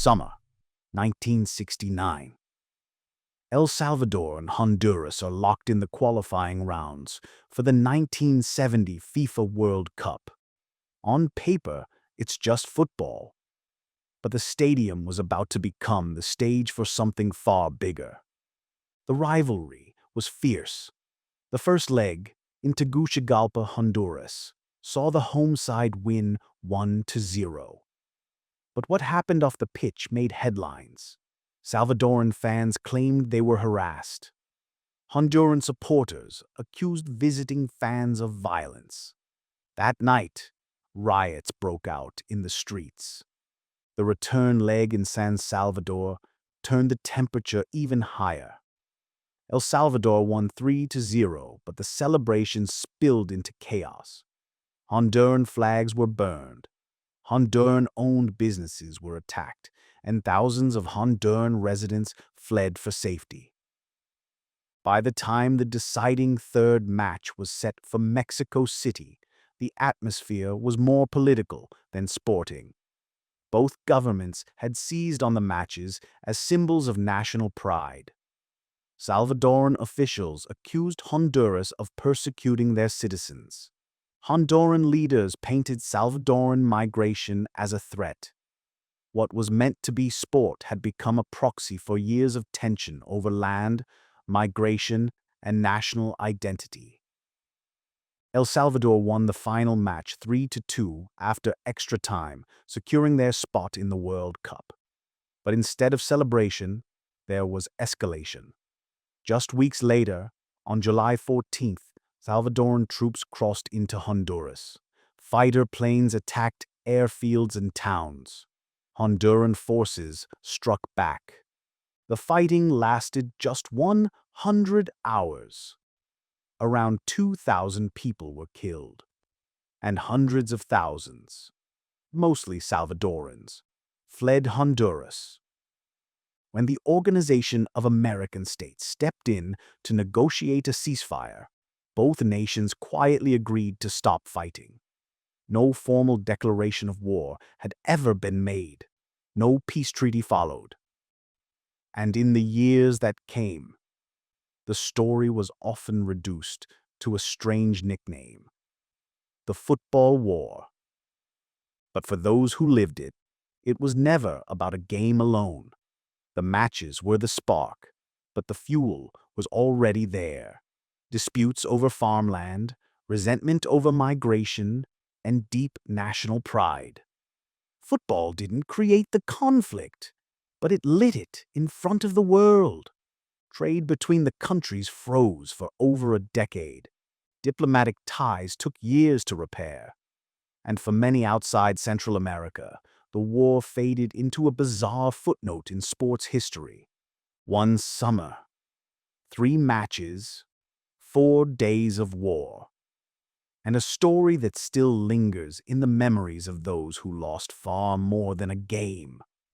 Summer, 1969. El Salvador and Honduras are locked in the qualifying rounds for the 1970 FIFA World Cup. On paper, it's just football, but the stadium was about to become the stage for something far bigger. The rivalry was fierce. The first leg, in Tegucigalpa, Honduras, saw the home side win 1-0. But what happened off the pitch made headlines. Salvadoran fans claimed they were harassed. Honduran supporters accused visiting fans of violence. That night, riots broke out in the streets. The return leg in San Salvador turned the temperature even higher. El Salvador won 3-0, but the celebration spilled into chaos. Honduran flags were burned. Honduran-owned businesses were attacked, and thousands of Honduran residents fled for safety. By the time the deciding third match was set for Mexico City, the atmosphere was more political than sporting. Both governments had seized on the matches as symbols of national pride. Salvadoran officials accused Honduras of persecuting their citizens. Honduran leaders painted Salvadoran migration as a threat. What was meant to be sport had become a proxy for years of tension over land, migration, and national identity. El Salvador won the final match 3-2 after extra time, securing their spot in the World Cup. But instead of celebration, there was escalation. Just weeks later, on July 14th, Salvadoran troops crossed into Honduras. Fighter planes attacked airfields and towns. Honduran forces struck back. The fighting lasted just 100 hours. Around 2,000 people were killed, and hundreds of thousands, mostly Salvadorans, fled Honduras. When the Organization of American States stepped in to negotiate a ceasefire, both nations quietly agreed to stop fighting. No formal declaration of war had ever been made. No peace treaty followed. And in the years that came, the story was often reduced to a strange nickname: the Football War. But for those who lived it, it was never about a game alone. The matches were the spark, but the fuel was already there. Disputes over farmland, resentment over migration, and deep national pride. Football didn't create the conflict, but it lit it in front of the world. Trade between the countries froze for over a decade. Diplomatic ties took years to repair. And for many outside Central America, the war faded into a bizarre footnote in sports history. One summer, 3 matches, 4 days of war, and a story that still lingers in the memories of those who lost far more than a game.